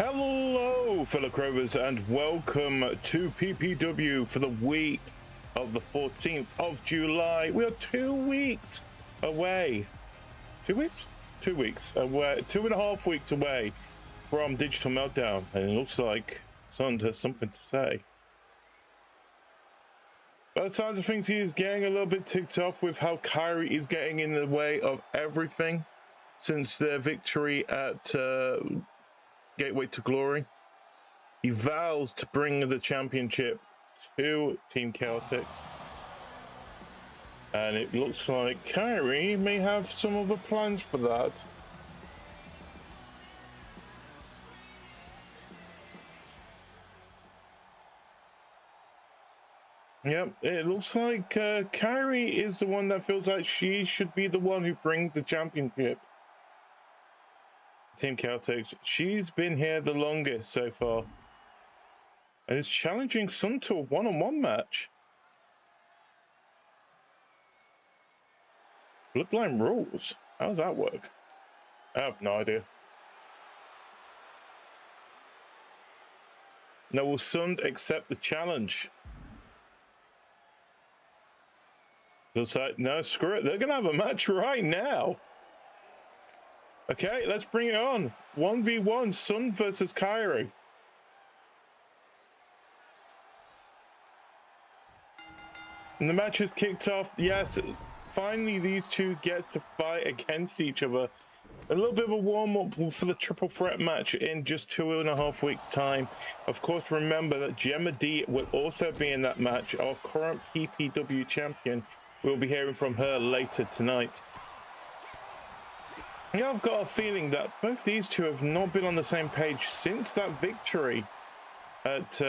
Hello, fellow Crovers, and welcome to PPW for the week of the 14th of July. We are 2 weeks away. 2 weeks? 2 weeks away. 2.5 weeks away from Digital Meltdown. And it looks like Sund has something to say. By the sounds of things, he is getting a little bit ticked off with how Kairi is getting in the way of everything since their victory at Gateway to Glory. He vows to bring the championship to Team Chaotix. And it looks like Kairi may have some other plans for that. Yep, it looks like Kairi is the one that feels like she should be the one who brings the championship. Team Chaotix, she's been here the longest so far. And is challenging Sun to a one-on-one match. Bloodline rules? How does that work? I have no idea. Now, will Sund accept the challenge? Looks like, no, screw it. They're going to have a match right now. Okay, let's bring it on. 1v1, Sund versus Kairi. And the match has kicked off. Yes, finally these two get to fight against each other. A little bit of a warm-up for the triple threat match in just 2.5 weeks' time. Of course, remember that Gemma Dee will also be in that match. Our current PPW champion. We'll be hearing from her later tonight. Yeah, I've got a feeling that both these two have not been on the same page since that victory at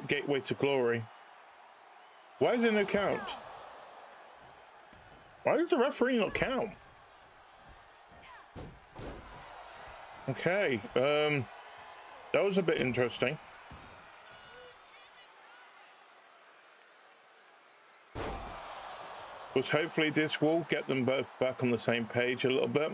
Gateway to Glory. Why is there no count? Why does the referee not count? Okay, that was a bit interesting. But hopefully this will get them both back on the same page a little bit.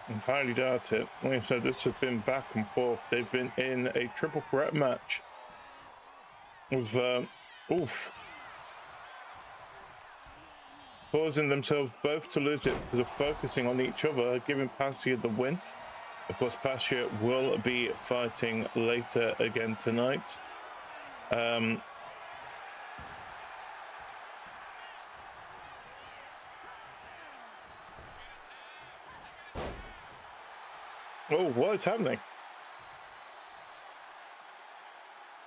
I highly doubt it. Like I said, this has been back and forth. They've been in a triple threat match with causing themselves both to lose it because of focusing on each other, giving Passia the win. Of course, Passia will be fighting later again tonight. Oh, what is happening?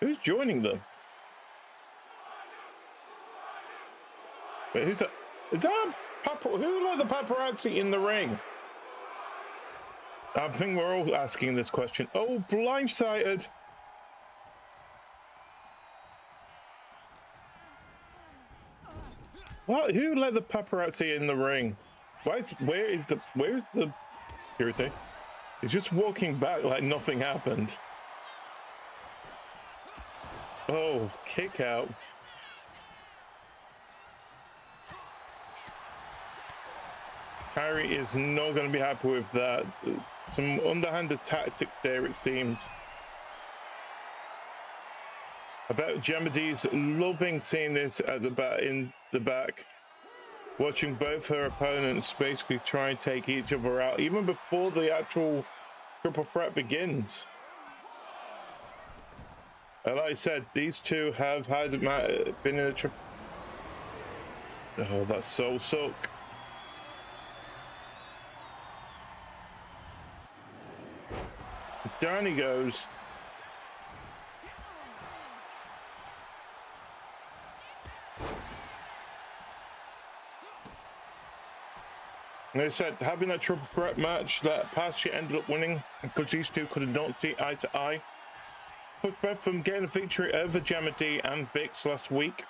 Who's joining them? Wait, who's that? Is that who let the paparazzi in the ring? I think we're all asking this question. Oh, blindsided. What? Who let the paparazzi in the ring? Where is the security? He's just walking back like nothing happened. Oh, kick out. Kairi is not going to be happy with that. Some underhanded tactics there, it seems. I bet Gemma Dee's loving seeing this at in the back. Watching both her opponents basically try and take each other out, even before the actual triple threat begins. And like I said, these two have been in a triple. Oh, that's so suck. Down he goes. Like I said, having that triple threat match that Passia ended up winning because these two could not see eye to eye. Pushed both from getting a victory over Gemma Dee and Vix last week.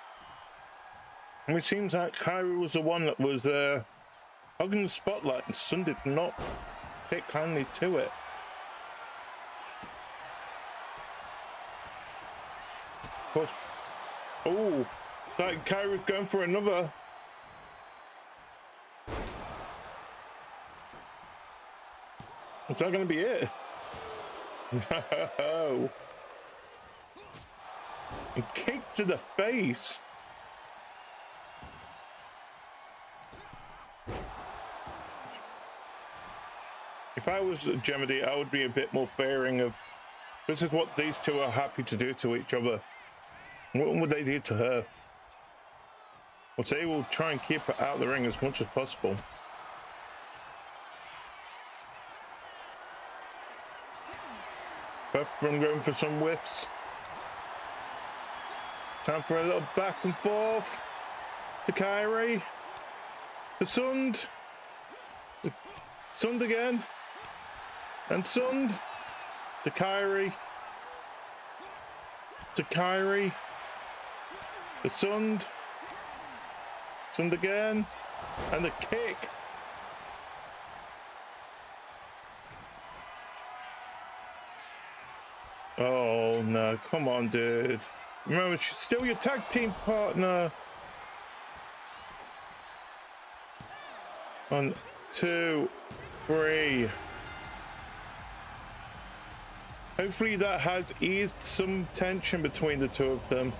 And it seems like Kairi was the one that was hogging the spotlight, and Sun did not take kindly to it. Of course. Oh, like Kairi's going for another. Is that going to be it? No. A kick to the face. If I was Gemedy, I would be a bit more fearing of, this is what these two are happy to do to each other. What would they do to her? Well, they will try and keep her out of the ring as much as possible. Both of them going for some whiffs. Time for a little back and forth. To Kyrie. To Sund. Sund again. And Sund. To Kyrie. To Kyrie. To Sund. Sund again. And the kick. Oh no, come on, dude. Remember, she's still your tag team partner. 1, 2, 3. Hopefully that has eased some tension between the two of them.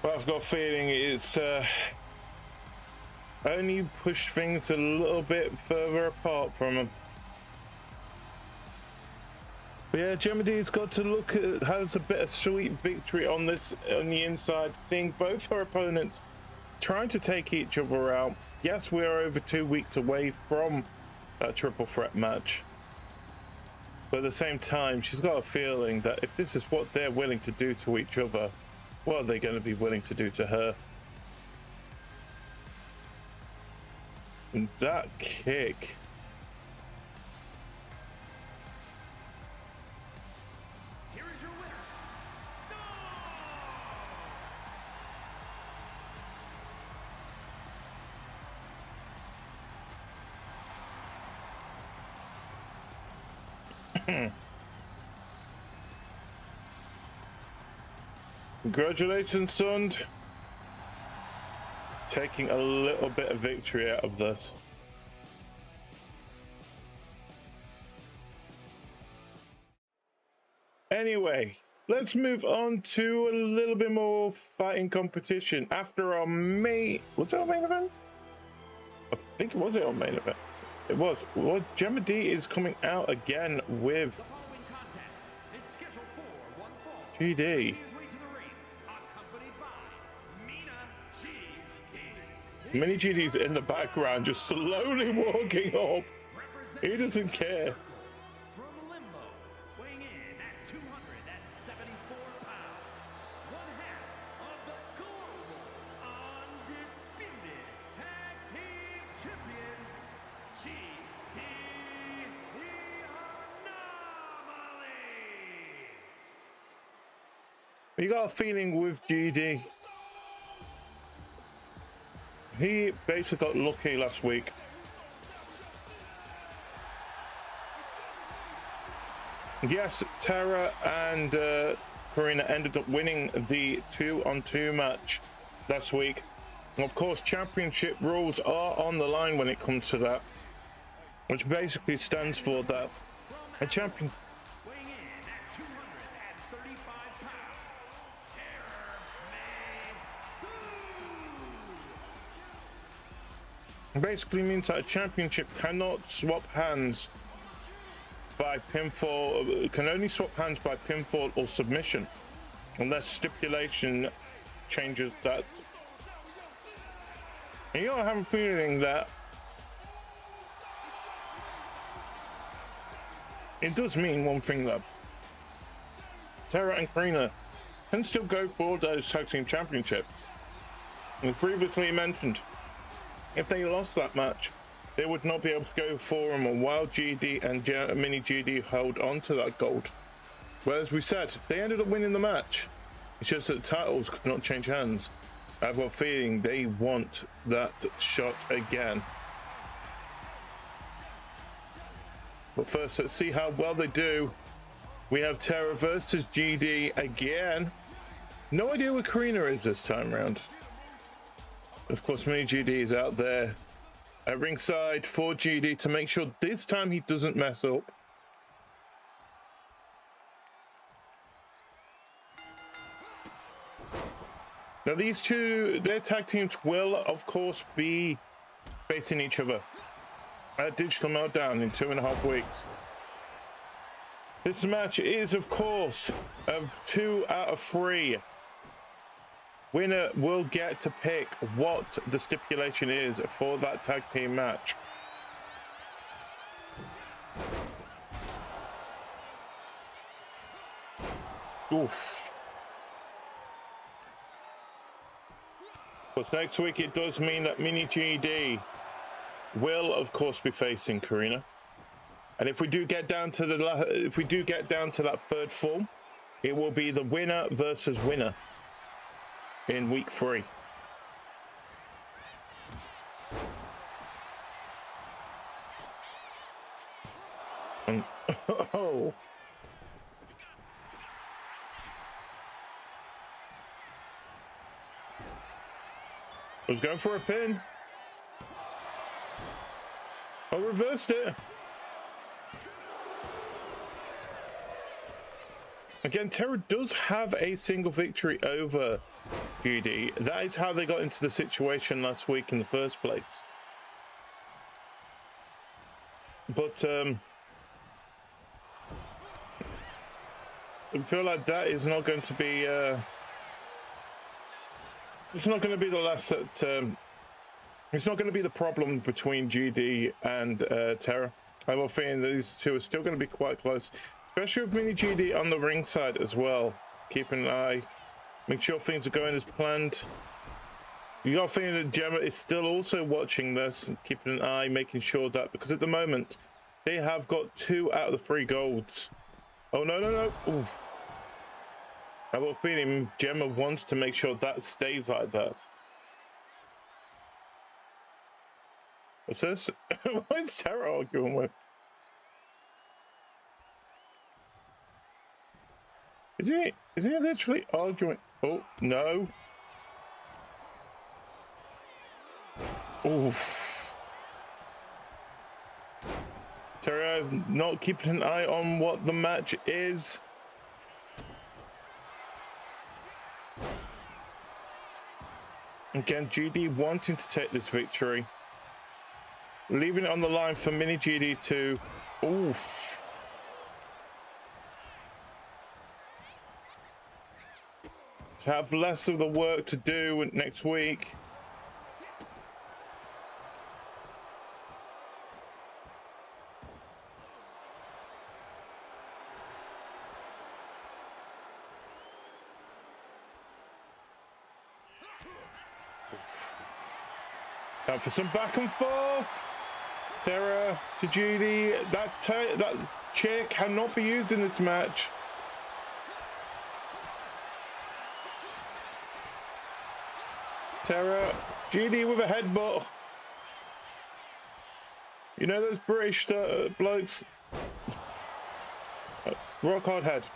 But I've got a feeling it's only pushed things a little bit further apart from them. But yeah, Gemedy's got to look at, has a bittersweet victory on this, on the inside, seeing both her opponents trying to take each other out. Yes, we are over 2 weeks away from that triple threat match. But at the same time, she's got a feeling that if this is what they're willing to do to each other, what are they going to be willing to do to her? And that kick. Here is your winner, Congratulations, Sund. Taking a little bit of victory out of this. Anyway, let's move on to a little bit more fighting competition. After our main... Was it our main event? I think it was our main event. It was. Well, Gemedy is coming out again with the following contest is scheduled for one fall. GD. His way to the ring, accompanied by Mina GD. Mini GD's in the background, just slowly walking up. He doesn't care. From Limbo, weighing in at 274 pounds, one half of the global undisputed tag team champions, GD the Anomaly. You got a feeling with GD. He basically got lucky last week. Yes, Terra and Karina ended up winning the 2-on-2 match last week. And of course, championship rules are on the line when it comes to that, which basically stands for that a champion. Weighing in at 235 pounds, Terra May Basically means that a championship cannot swap hands by pinfall, can only swap hands by pinfall or submission, unless stipulation changes that. And you know, I have a feeling that it does mean one thing though. Terra and Karina can still go for those tag team championships. As previously mentioned, if they lost that match, they would not be able to go for them while GD and Mini GD hold on to that gold. Whereas we said, they ended up winning the match. It's just that the titles could not change hands. I have a feeling they want that shot again. But first, let's see how well they do. We have Terra versus GD again. No idea where Karina is this time around. Of course, Mini GD is out there at ringside for GD to make sure this time he doesn't mess up. Now these two, their tag teams will of course be facing each other at Digital Meltdown in 2.5 weeks. This match is of course a 2 out of 3. Winner will get to pick what the stipulation is for that tag team match. Oof. But next week it does mean that Mini GD will of course be facing Karina. And if we do get down to that third form, it will be the winner versus winner in week 3. And, oh. Was going for a pin. I reversed it. Again, Terra does have a single victory over GD. That is how they got into the situation last week in the first place. But I feel like that is not going to be it's not going to be the last that it's not going to be the problem between GD and Terra. I have a feeling that these two are still going to be quite close, especially with Mini GD on the ringside as well, keeping an eye, make sure things are going as planned. You got a feeling that Gemma is still also watching this and keeping an eye, making sure that, because at the moment they have got 2 out of the 3 golds. Oh no, no, no. Ooh. I have a feeling Gemma wants to make sure that stays like that. What's this? What is Terra arguing with? Is he literally arguing? Oh, no. Oof. Terra not keeping an eye on what the match is. Again, GD wanting to take this victory. Leaving it on the line for Mini GD to... Oof. To have less of the work to do next week. Time for some back and forth. Terra to GD. That chair cannot be used in this match. Terra, GD with a headbutt. You know those British blokes? Rock hard head.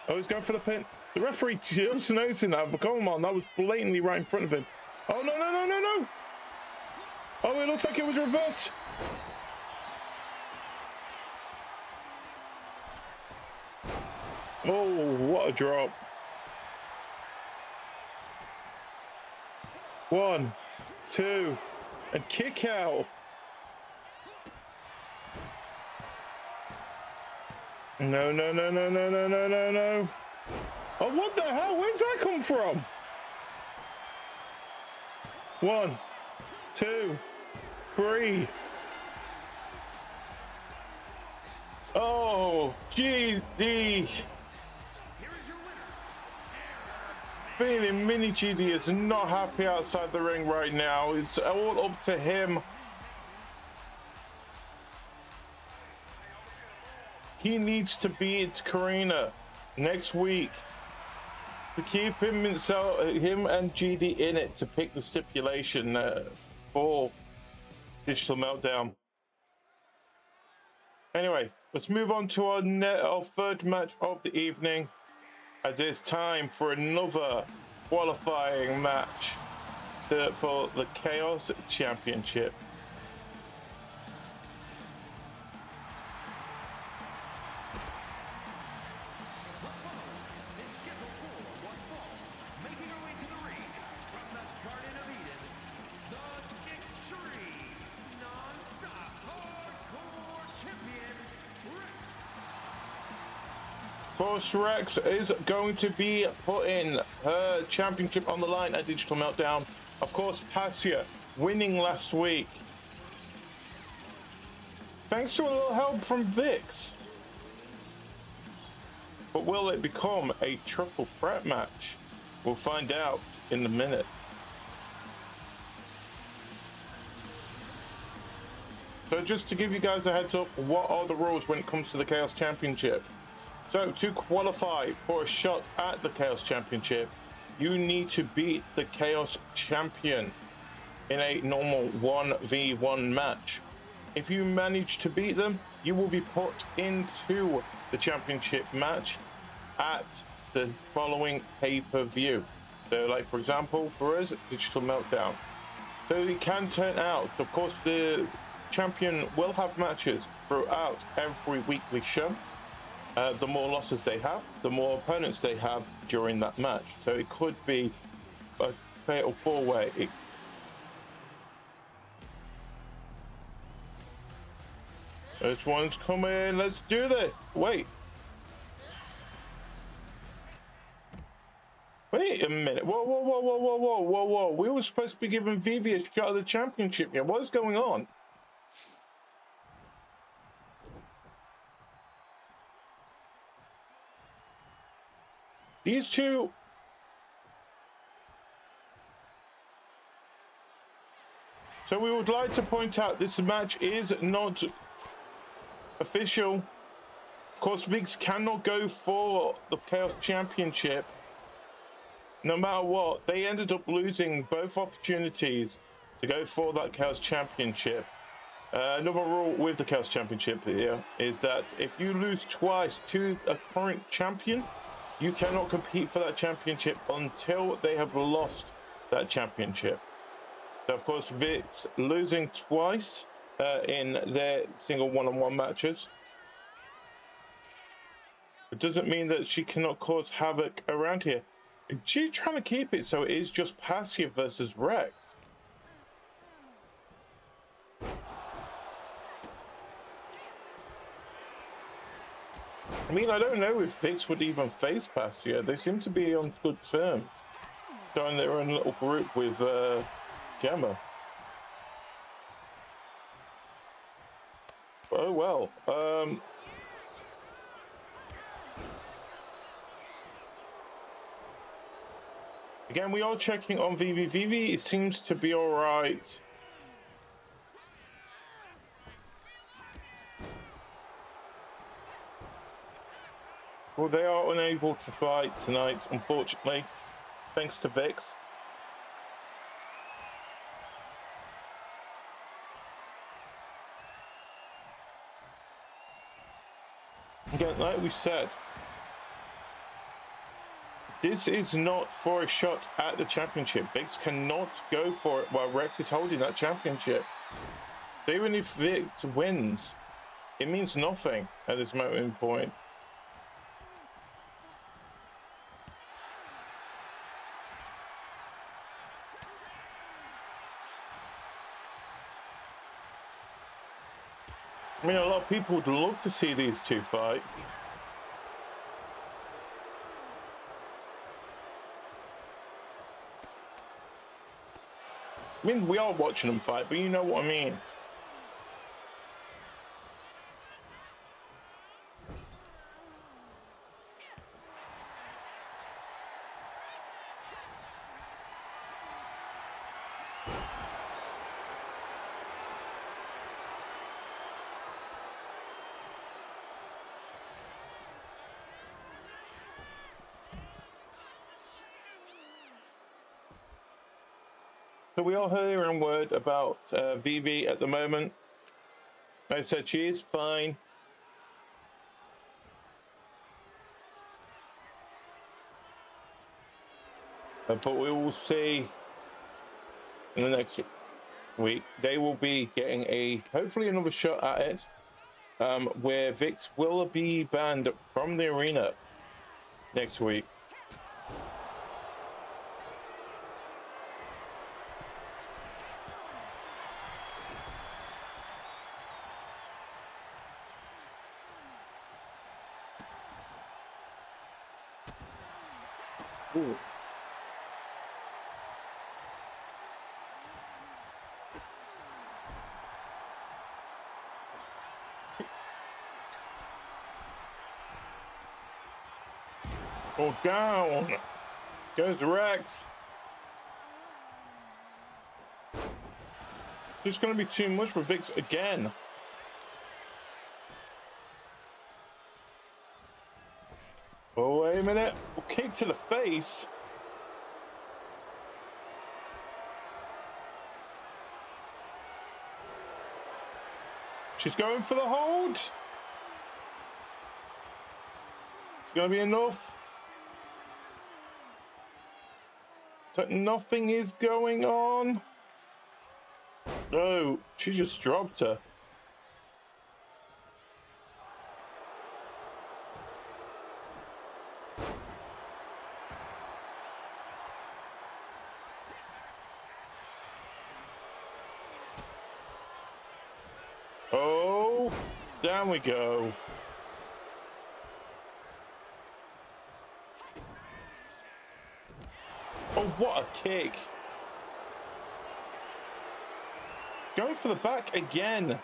Oh, he's going for the pin. The referee just noticing that, but come on, that was blatantly right in front of him. Oh, no, no, no, no, no. Oh, it looks like it was reversed. Oh, what a drop. 1, 2, and kick out. No, no, no, no, no, no, no, no, no. Oh, what the hell? Where's that come from? 1, 2, 3. Oh, GD. Feeling Mini GD is not happy outside the ring right now. It's all up to him. He needs to beat Karina next week to keep him and GD in it to pick the stipulation for Digital Meltdown. Anyway, let's move on to our third match of the evening, as it's time for another qualifying match for the Chaos Championship. Of course, Rex is going to be putting her championship on the line at Digital Meltdown. Of course, Passia winning last week, thanks to a little help from Vix. But will it become a triple threat match? We'll find out in a minute. So just to give you guys a heads up, what are the rules when it comes to the Chaos Championship? So to qualify for a shot at the Chaos Championship, you need to beat the Chaos Champion in a normal 1v1 match. If you manage to beat them, you will be put into the championship match at the following pay-per-view. So like for example, for us, Digital Meltdown. So it can turn out, of course, the champion will have matches throughout every weekly show. The more losses they have, the more opponents they have during that match. So it could be a fatal four-way. This one's coming. Let's do this. Wait a minute. Whoa. We were supposed to be giving Vivi a shot at the championship here. What is going on? These two. So we would like to point out this match is not official. Of course, Vix cannot go for the Chaos Championship. No matter what, they ended up losing both opportunities to go for that Chaos Championship. Another rule with the Chaos Championship here is that if you lose twice to a current champion, you cannot compete for that championship until they have lost that championship. So of course, Vix losing twice in their single one-on-one matches. It doesn't mean that she cannot cause havoc around here. She's trying to keep it so it is just Passia versus Rex. I mean, I don't know if Vix would even face Passia. They seem to be on good terms. They're in their own little group with Gemma. Oh well. Again, we are checking on Vivi. Vivi seems to be all right. Well, they are unable to fight tonight, unfortunately, thanks to Vix. Again, like we said, this is not for a shot at the championship. Vix cannot go for it while Rex is holding that championship. So even if Vix wins, it means nothing at this moment in point. I mean, a lot of people would love to see these two fight. I mean, we are watching them fight, but you know what I mean. So we are hearing word about Vivi at the moment. I said she is fine. But we will see in the next week, they will be getting hopefully another shot at it, where Vix will be banned from the arena next week. Ooh. Oh, down goes Rex. Just going to be too much for Vix again. Oh, wait a minute. Kick to the face. She's going for the hold. It's going to be enough. So nothing is going on. No, she just dropped her. Oh, down we go. Oh, what a kick. Going for the back again.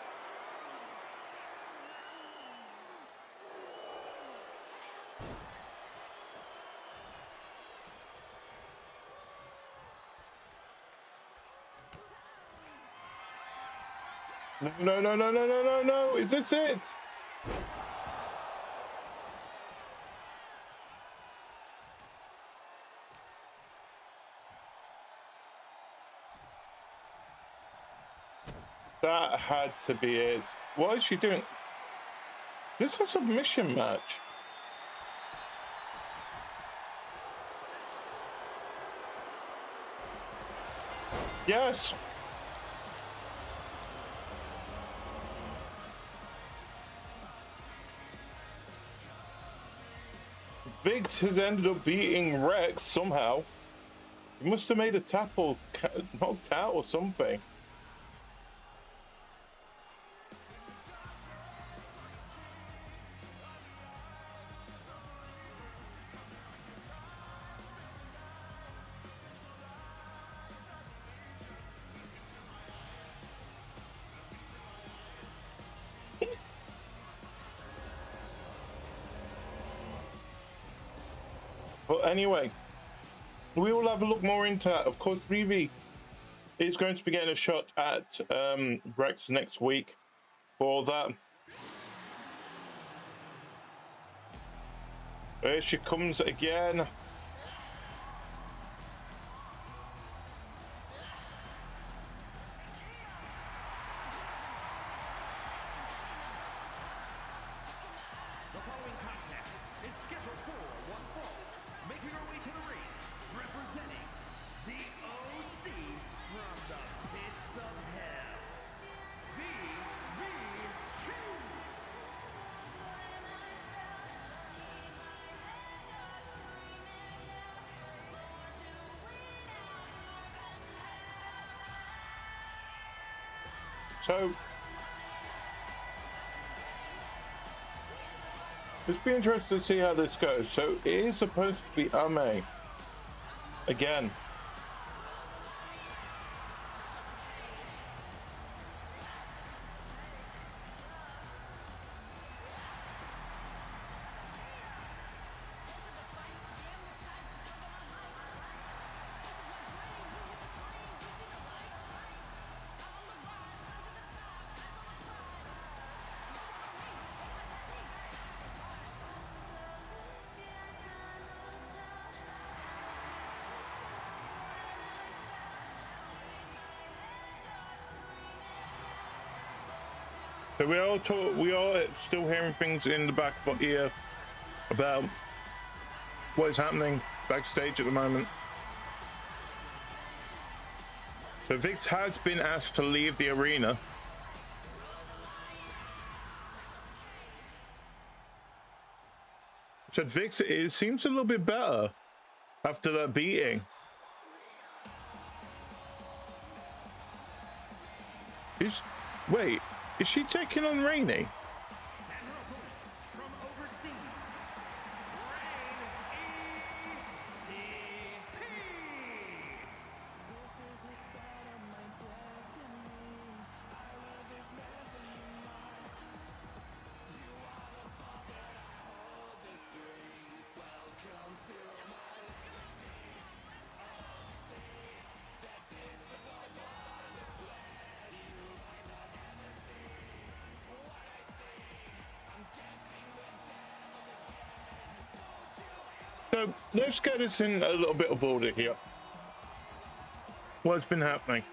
No, no, no, no, no, no, no. Is this it? That had to be it. What is she doing? This is a submission match. Yes. Biggs has ended up beating Rex somehow. He must have made a tap or knocked out or something. But anyway, we will have a look more into that. Of course, Rivi is going to be getting a shot at Rex next week for that. There she comes again. The following contest is scheduled for one fall. Making her way to the ring, representing the OC from the pits of hell, VVQ. So it's be interesting to see how this goes. So it is supposed to be Ame again. So we are still hearing things in the back of our ear about what is happening backstage at the moment. So Vix has been asked to leave the arena. So Vix seems a little bit better after that beating. Wait, is she taking on Rainey? So let's get this in a little bit of order here. What's been happening?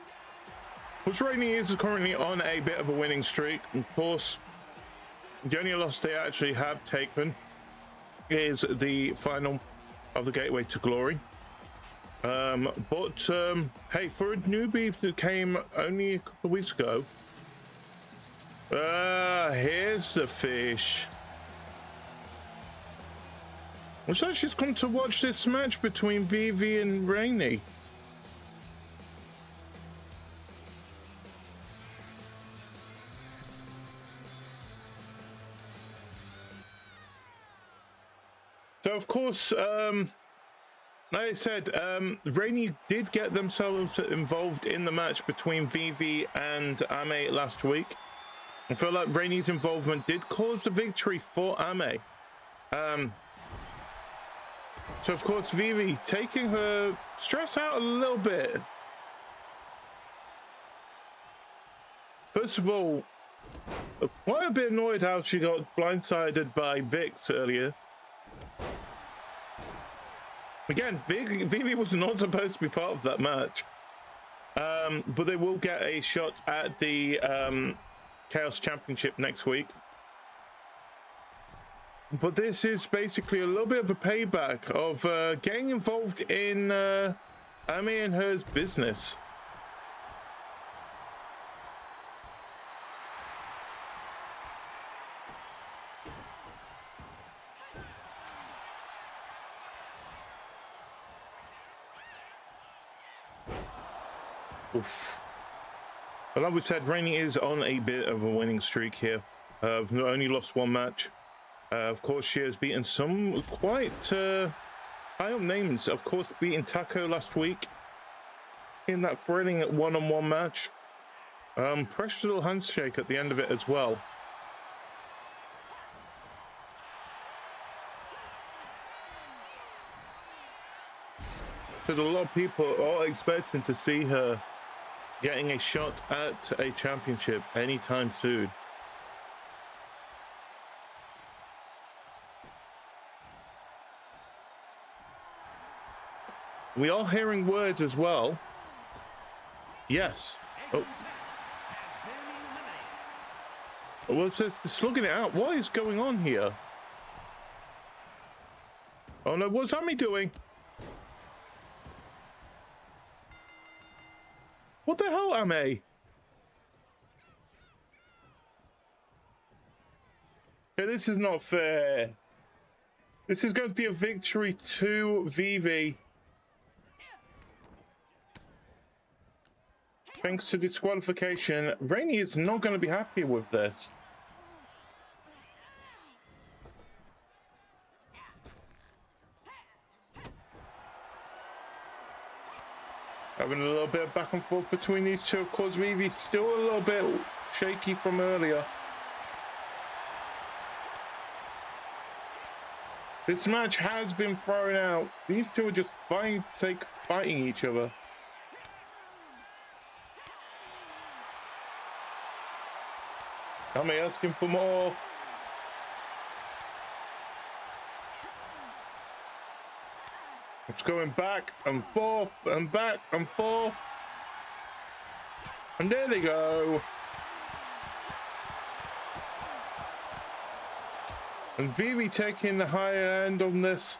Which Rainey is currently on a bit of a winning streak. Of course, the only loss they actually have taken is the final of the Gateway to Glory. Hey, for a newbie that came only a couple of weeks ago, here's the fish. Looks like she's come to watch this match between Vivi and Rainey. So, of course, like I said, Rainey did get themselves involved in the match between Vivi and Ame last week. I feel like Rainey's involvement did cause the victory for Ame. So, of course, Vivi taking her stress out a little bit. First of all, quite a bit annoyed how she got blindsided by Vix earlier. Again, Vivi was not supposed to be part of that match. But they will get a shot at the Chaos Championship next week. But this is basically a little bit of a payback of getting involved in Ame and her's business. Oof. But like we said, Rainey is on a bit of a winning streak here. Only lost one match. Of course, she has beaten some quite high up names. Of course, beating Taco last week in that thrilling one-on-one match. Precious little handshake at the end of it as well. So a lot of people are expecting to see her getting a shot at a championship anytime soon. We are hearing words as well. Yes. Oh. Well, it's looking it out. What is going on here? Oh no, what's Ame doing? What the hell, Ame? Okay, this is not fair. This is going to be a victory to Vivi. Thanks to disqualification, Rainey is not going to be happy with this. Having a little bit of back and forth between these two. Of course, Vivi's still a little bit shaky from earlier. This match has been thrown out. These two are just fighting each other. Ame asking for more. It's going back and forth and back and forth. And there they go. And Vivi taking the higher end on this.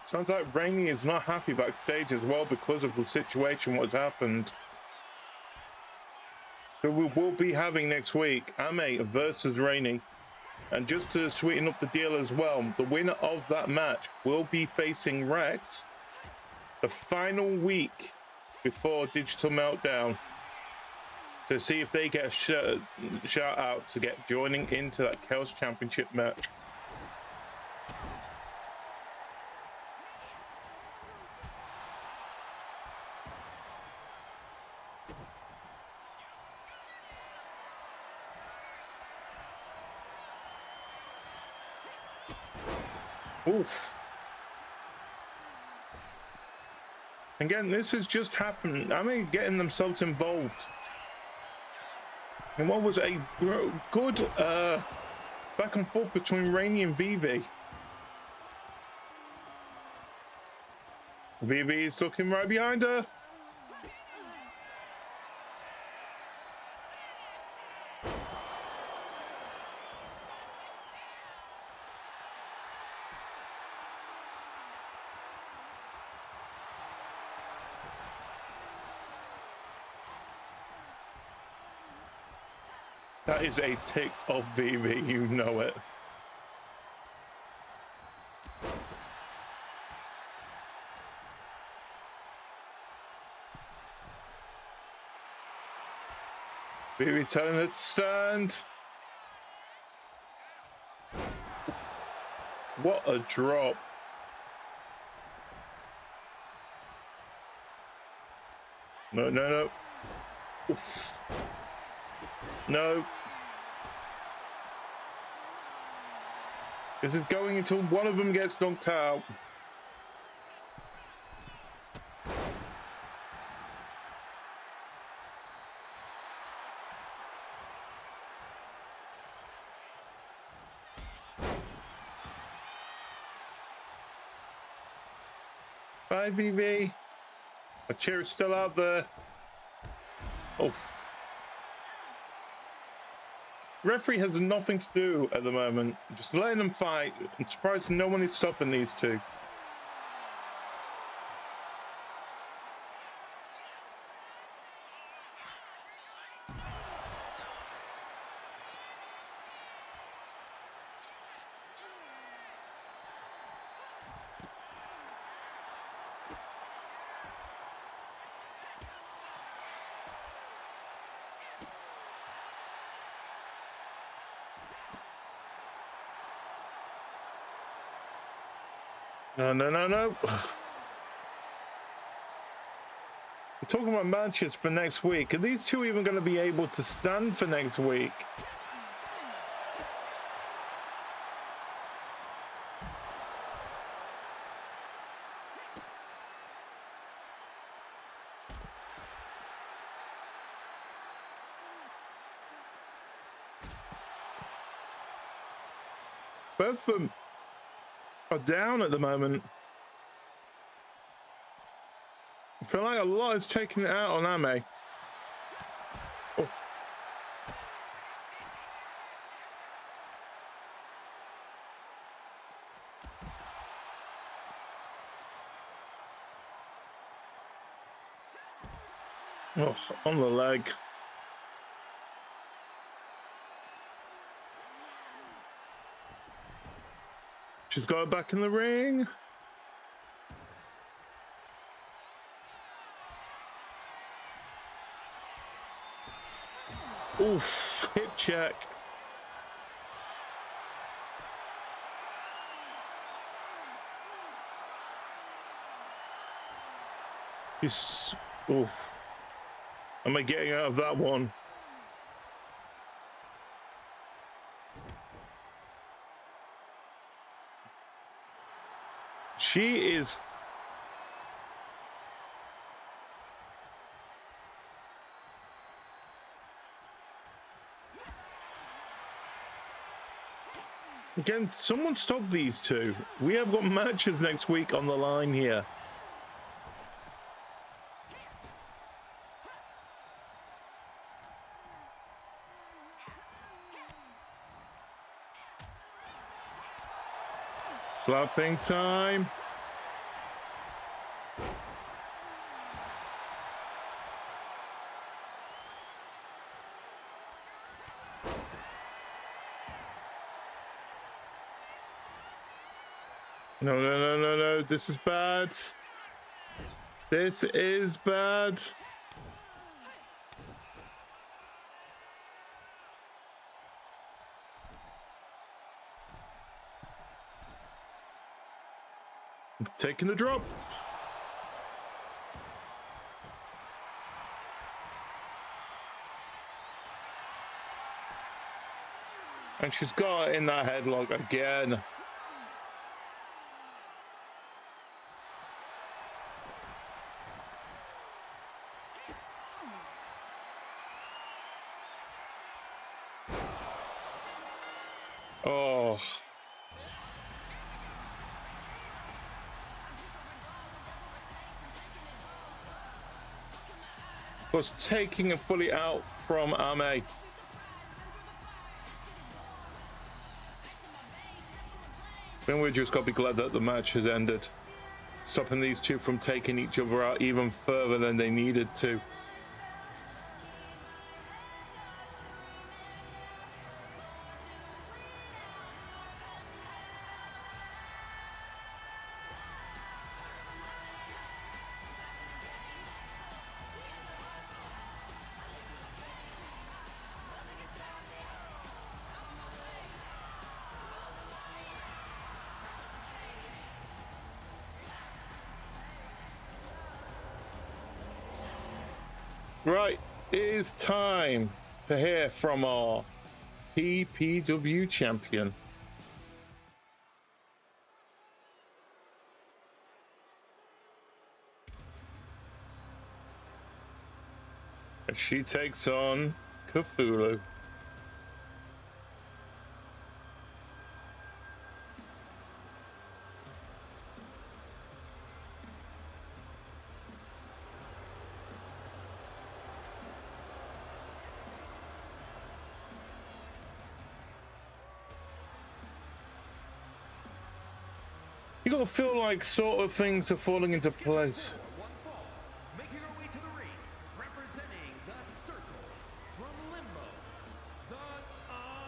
Sounds like Rainey is not happy backstage as well because of the situation, what's happened. So we will be having next week Ame versus Rainey. And just to sweeten up the deal as well, the winner of that match will be facing Rex the final week before Digital Meltdown to see if they get a shout out to get joining into that Chaos Championship match. Oof. Again, this has just happened. I mean, getting themselves involved in what was a good back and forth between Rainey and Vivi. Vivi is looking right behind her. That is a ticked off Vivi, you know it. Vivi telling her to stand. What a drop. No, no, no. Oof. No. This is going until one of them gets knocked out. Bye, BB. A chair is still out there. Oh. Referee has nothing to do at the moment. Just letting them fight. I'm surprised no one is stopping these two. No, no, no, no. We're talking about matches for next week. Are these two even going to be able to stand for next week? Both of them are down at the moment. I feel like a lot is taking it out on Ame. Oh. Oh, on the leg. She's got her back in the ring. Oof, hip check. She's, oof. Am I getting out of that one? She is. Again, someone stop these two. We have got matches next week on the line here. Slapping time. No, no, no, no, no. This is bad. This is bad. Taking the drop. And she's got it in that headlock again. Oh. Was taking it fully out from Ame. Then we just got to be glad that the match has ended, stopping these two from taking each other out even further than they needed to. Right, it is time to hear from our PPW champion. As she takes on Cthulhu. You gotta feel like sort of things are falling into place. One fall, making her way to the ring, representing the Circle from Limbo, the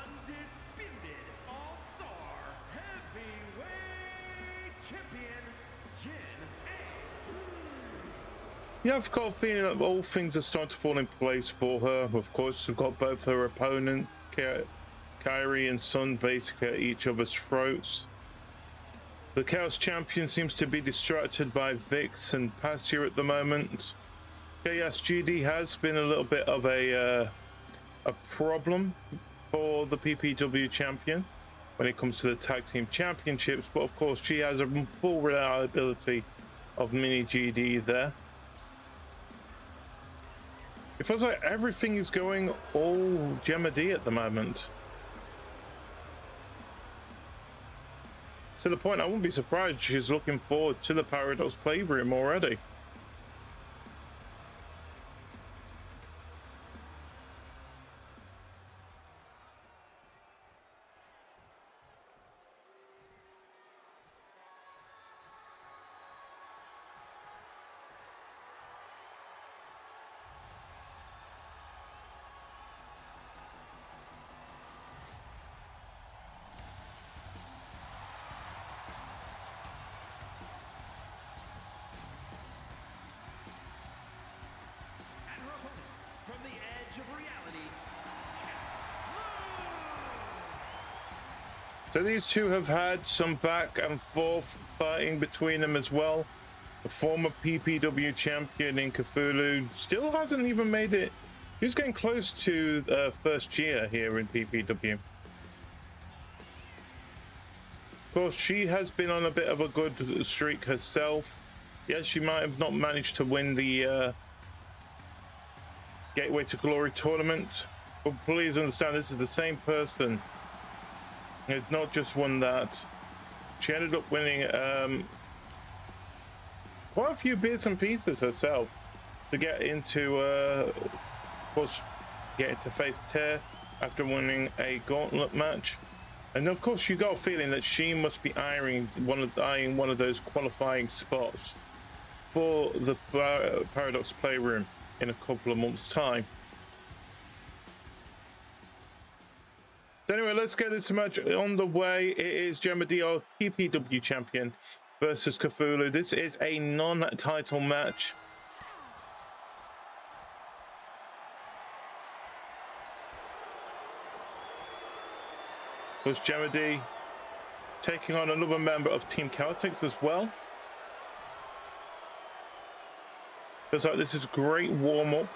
undisputed All-Star Heavyweight Champion, Jin A. Yeah, I've got a feeling that all things are starting to fall in place for her. Of course, we've got both her opponent, Kairi and Sun, basically at each other's throats. The Chaos Champion seems to be distracted by Vix and Passia at the moment. Yes, GD has been a little bit of a problem for the PPW Champion when it comes to the Tag Team Championships, but of course she has a full reliability of Mini GD there. It feels like everything is going all Gemma D at the moment. To the point I wouldn't be surprised she's looking forward to the Paradox Playroom already. And her opponent, from the edge of reality, So these two have had some back and forth fighting between them as well. The former PPW champion in Cthulhu still hasn't even made it. He's getting close to first year here in PPW. Of course, she has been on a bit of a good streak herself. Yes, she might have not managed to win the Gateway to Glory tournament, but please understand this is the same person. It's not just won that. She ended up winning quite a few bits and pieces herself to get into, of course, get into face Terra after winning a gauntlet match. And of course, you got a feeling that she must be eyeing one of those qualifying spots for the Paradox Playroom in a couple of months' time. So anyway, let's get this match on the way. It is Gemma Dee, our PPW champion, versus Cthulhu. This is a non-title match. Was Gemma Dee taking on another member of Team Celtics as well. Feels like this is a great warm-up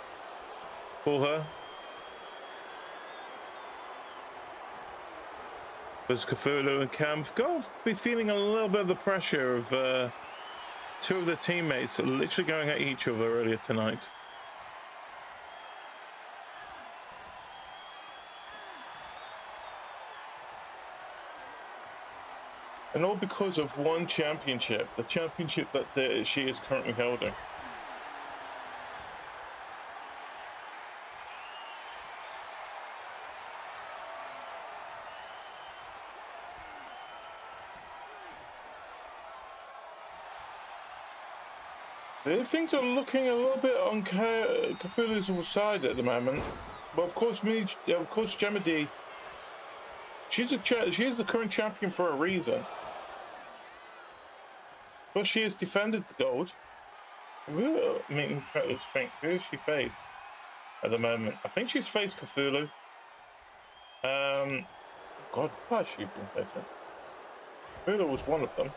for her. As Cthulhu and Cam got to be feeling a little bit of the pressure of two of their teammates literally going at each other earlier tonight. And all because of one championship, the championship that she is currently holding. Things are looking a little bit on Cthulhu's side at the moment, but of course, Gemma Dee, she is the current champion for a reason. But she has defended the gold. I mean, who does she face at the moment? I think she's faced Cthulhu. God, who has she been facing? Cthulhu was one of them.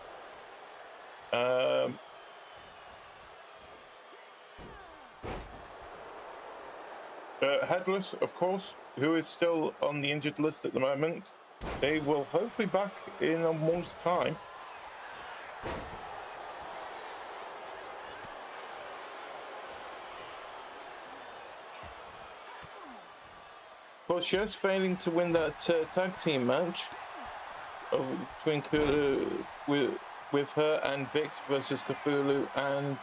Headless, of course, who is still on the injured list at the moment. They will hopefully back in a month's time. But she is failing to win that tag team match between with her and Vix versus Cthulhu and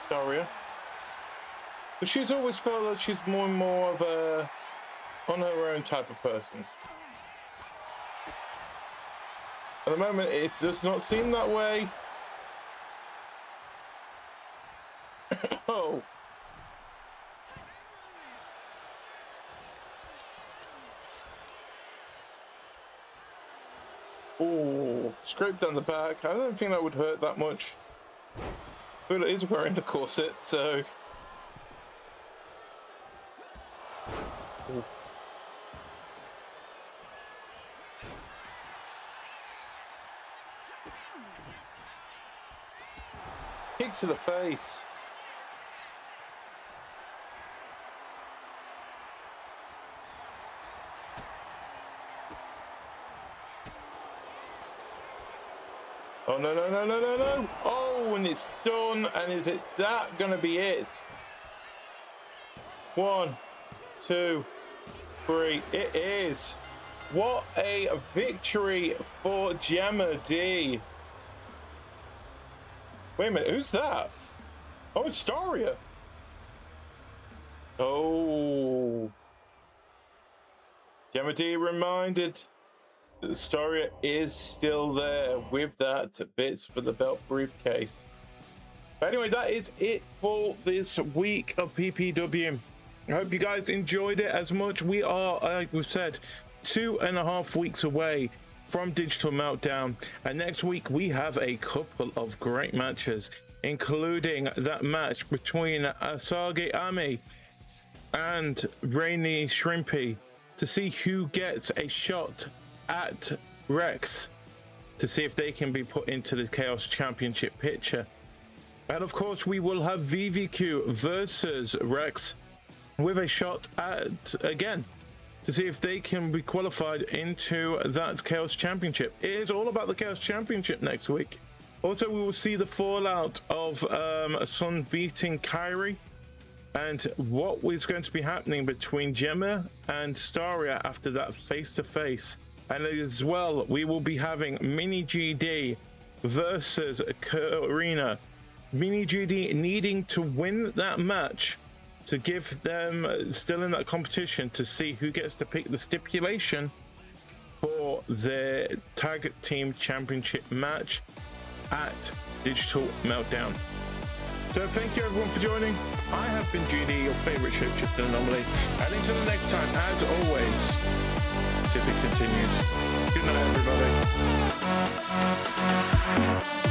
Staria. But she's always felt that she's more and more of a on her own type of person. At the moment, it does not seem that way. Oh. Oh, scrape down the back. I don't think that would hurt that much. But it is wearing the corset, so. Ooh. Kick to the face. Oh, no, no, no, no, no, no. Oh, and it's done. And is it that going to be it? 1, 2, 3. It is. What a victory for Gemma Dee. Wait a minute, who's that? Oh, it's Staria. Oh. Gemma Dee reminded that Staria is still there with that bits for the belt briefcase. But anyway, that is it for this week of PPW. I hope you guys enjoyed it as much. We are, like we said, 2.5 weeks away from Digital Meltdown, and next week we have a couple of great matches, including that match between Asage Ami and Rainy Shrimpy to see who gets a shot at Rex, to see if they can be put into the Chaos Championship picture. And of course we will have VVQ versus Rex with a shot at, again, to see if they can be qualified into that Chaos Championship. It is all about the Chaos Championship next week. Also, we will see the fallout of Sun beating Kyrie and what is going to be happening between Gemma and Staria after that face-to-face. And as well, we will be having Mini GD versus Karina. Mini GD needing to win that match to give them still in that competition to see who gets to pick the stipulation for their Tag Team Championship match at Digital Meltdown. So thank you everyone for joining. I have been GD, your favorite shapeshifter anomaly, and until the next time, as always, to be continued. Good night, everybody.